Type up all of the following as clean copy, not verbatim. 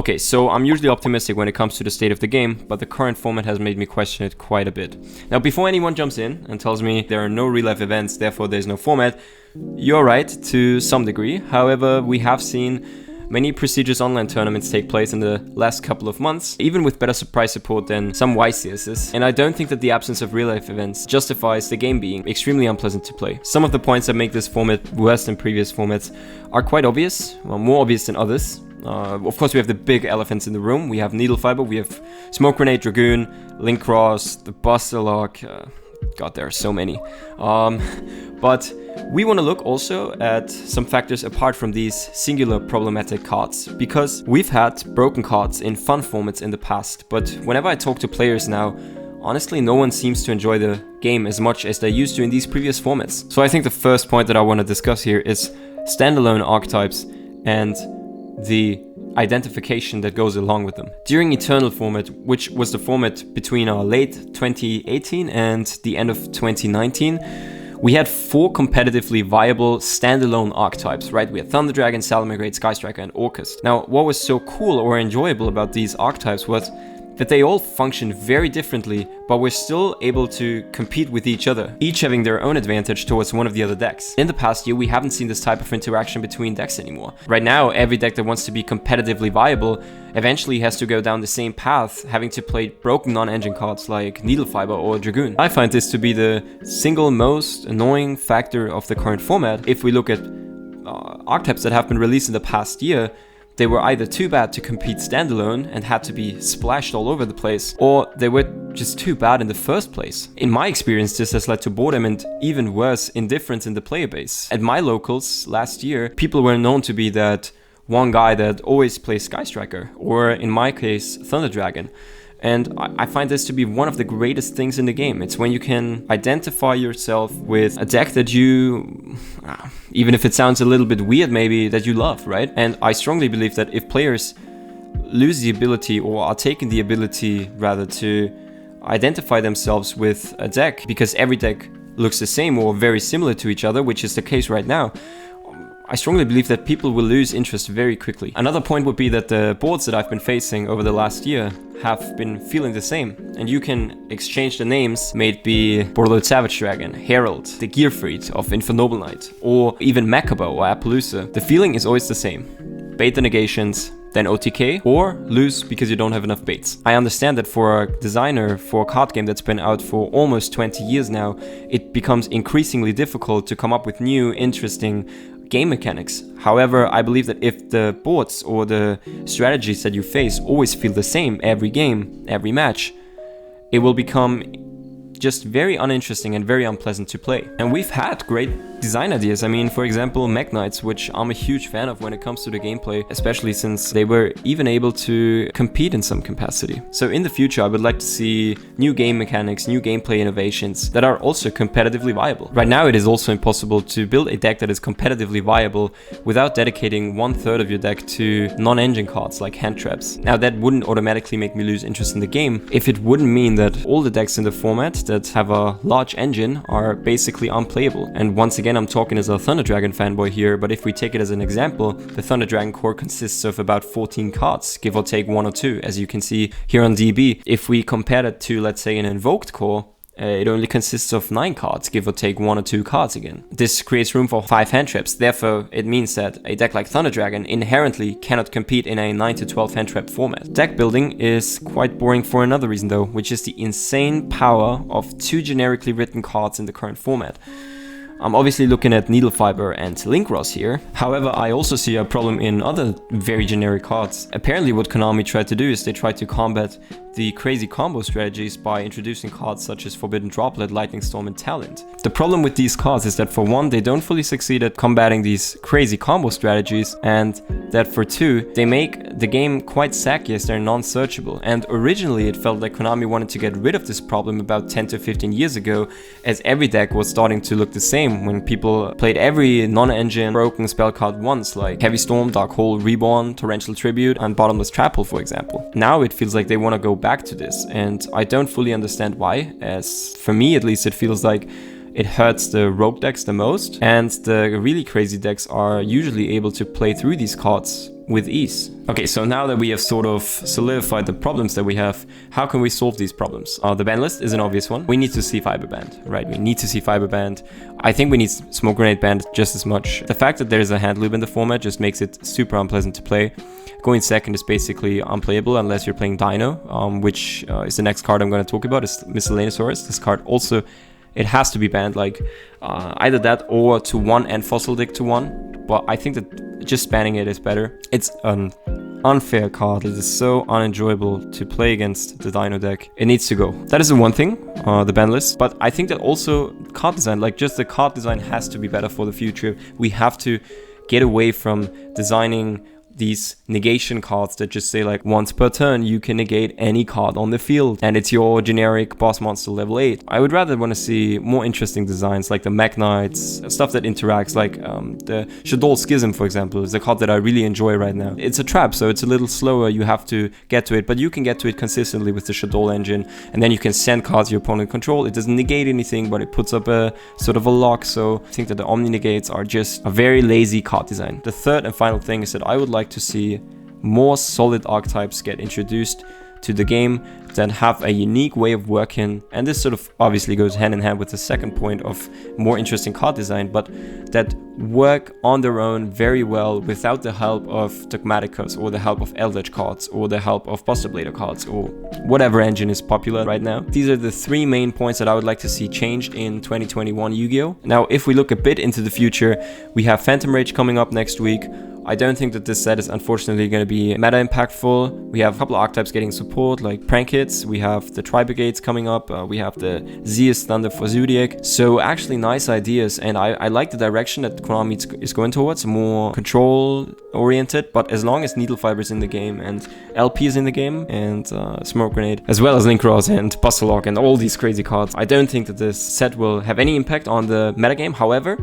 Okay, so I'm usually optimistic when it comes to the state of the game, but the current format has made me question it quite a bit. Now, before anyone jumps in and tells me there are no real-life events, therefore there's no format, you're right to some degree. However, we have seen many prestigious online tournaments take place in the last couple of months, even with better surprise support than some YCSs, and I don't think that the absence of real-life events justifies the game being extremely unpleasant to play. Some of the points that make this format worse than previous formats are quite obvious, well, more obvious than others. Of course, we have the big elephants in the room. We have Needle Fiber, we have Smoke Grenade Dragoon, Link Cross, the Buster Lock. God, there are so many. But we want to look also at some factors apart from these singular problematic cards, because we've had broken cards in fun formats in the past, but whenever I talk to players now, honestly, no one seems to enjoy the game as much as they used to in these previous formats. So I think the first point that I want to discuss here is standalone archetypes and the identification that goes along with them. During Eternal format, which was the format between late 2018 and the end of 2019, we had 4 competitively viable standalone archetypes, right? We had Thunder Dragon, Salamangreat, Sky Striker, and Orcust. Now, what was so cool or enjoyable about these archetypes was that they all function very differently, but were still able to compete with each other, each having their own advantage towards one of the other decks. In the past year, we haven't seen this type of interaction between decks anymore. Right now, every deck that wants to be competitively viable eventually has to go down the same path, having to play broken non-engine cards like Needle Fiber or Dragoon. I find this to be the single most annoying factor of the current format. If we look at archetypes that have been released in the past year, they were either too bad to compete standalone and had to be splashed all over the place, or they were just too bad in the first place. In my experience, this has led to boredom and even worse, indifference in the player base. At my locals last year, people were known to be that one guy that always plays Sky Striker, or in my case, Thunder Dragon. And I find this to be one of the greatest things in the game. It's when you can identify yourself with a deck that you, even if it sounds a little bit weird maybe, that you love, right? And I strongly believe that if players lose the ability, or are taking the ability rather, to identify themselves with a deck, because every deck looks the same or very similar to each other, which is the case right now, I strongly believe that people will lose interest very quickly. Another point would be that the boards that I've been facing over the last year have been feeling the same. And you can exchange the names, may it be Borderlord Savage Dragon, Herald, the Gearfried of Infernoble Knight, or even Makabo or Appaloosa. The feeling is always the same. Bait the negations, then OTK, or lose because you don't have enough baits. I understand that for a designer, for a card game that's been out for almost 20 years now, it becomes increasingly difficult to come up with new, interesting game mechanics. However, I believe that if the boards or the strategies that you face always feel the same every game, every match, it will become just very uninteresting and very unpleasant to play. And we've had great design ideas. I mean, for example, Mech Knights, which I'm a huge fan of when it comes to the gameplay, especially since they were even able to compete in some capacity. So in the future, I would like to see new game mechanics, new gameplay innovations that are also competitively viable. Right now, it is also impossible to build a deck that is competitively viable without dedicating 1/3 of your deck to non-engine cards like hand traps. Now, that wouldn't automatically make me lose interest in the game if it wouldn't mean that all the decks in the format that have a large engine are basically unplayable. And once again, I'm talking as a Thunder Dragon fanboy here, but if we take it as an example, the Thunder Dragon core consists of about 14 cards, give or take 1 or 2, as you can see here on DB. If we compare that to, let's say, an Invoked core, it only consists of 9 cards, give or take 1 or 2 cards again. This creates room for 5 hand traps, therefore it means that a deck like Thunder Dragon inherently cannot compete in a 9 to 12 hand trap format. Deck building is quite boring for another reason though, which is the insane power of 2 generically written cards in the current format. I'm obviously looking at Needle Fiber and Link Ross here. However, I also see a problem in other very generic cards. Apparently what Konami tried to do is they tried to combat the crazy combo strategies by introducing cards such as Forbidden Droplet, Lightning Storm, and Talent. The problem with these cards is that for one, they don't fully succeed at combating these crazy combo strategies, and that for two, they make the game quite sacky as they're non-searchable. And originally it felt like Konami wanted to get rid of this problem about 10 to 15 years ago, as every deck was starting to look the same when people played every non-engine broken spell card once, like Heavy Storm, Dark Hole, Reborn, Torrential Tribute, and Bottomless Trap Hole, for example. Now it feels like they want to go back to this, and I don't fully understand why, as for me at least it feels like it hurts the rogue decks the most, and the really crazy decks are usually able to play through these cards with ease. Okay, so now that we have sort of solidified the problems that we have, how can we solve these problems? The ban list is an obvious one. We need to see fiber banned, right? We need to see fiber banned. I think we need smoke grenade banned just as much. The fact that there's a hand loop in the format just makes it super unpleasant to play. Going second is basically unplayable unless you're playing Dino, which is the next card I'm going to talk about, is Miscellaneousaurus. This card also, it has to be banned, like either that or to 1 and Fossil Dig to 1. But I think that just banning it is better. It's an unfair card. It is so unenjoyable to play against the Dino deck. It needs to go. That is the one thing, the ban list. But I think that also card design, like just the card design has to be better for the future. We have to get away from designing these negation cards that just say like once per turn you can negate any card on the field and it's your generic boss monster level 8. I would rather want to see more interesting designs like the Mech Knights, stuff that interacts, like the Shadow Schism, for example, is a card that I really enjoy right now. It's a trap, so it's a little slower, you have to get to it, but you can get to it consistently with the Shadow engine, and then you can send cards your opponent control. It doesn't negate anything, but it puts up a sort of a lock, so I think that the Omni Negates are just a very lazy card design. The third and final thing is that I would like to see more solid archetypes get introduced to the game that have a unique way of working, and this sort of obviously goes hand in hand with the second point of more interesting card design, but that work on their own very well without the help of Dogmaticus or the help of Eldritch cards or the help of Buster Blader cards or whatever engine is popular right now. These are the three main points that I would like to see changed in 2021 Yu-Gi-Oh! Now, if we look a bit into the future, we have Phantom Rage coming up next week. I don't think that this set is unfortunately going to be meta impactful. We have a couple of archetypes getting support, like Prank Hits. We have the Tri-Brigades coming up. We have the Zeus Thunder for Zodiac. So actually nice ideas, and I like the direction that Konami is going towards, more control oriented, but as long as Needle Fiber is in the game and LP is in the game and Smoke Grenade, as well as Link Ross and Buster Lock and all these crazy cards, I don't think that this set will have any impact on the metagame. However,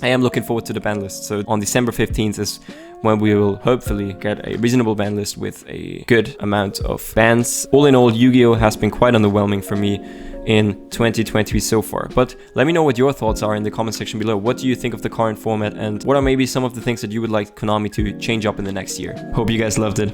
I am looking forward to the ban list. So on December 15th is when we will hopefully get a reasonable ban list with a good amount of bans. All in all, Yu-Gi-Oh! Has been quite underwhelming for me in 2020 so far. But let me know what your thoughts are in the comment section below. What do you think of the current format, and what are maybe some of the things that you would like Konami to change up in the next year? Hope you guys loved it.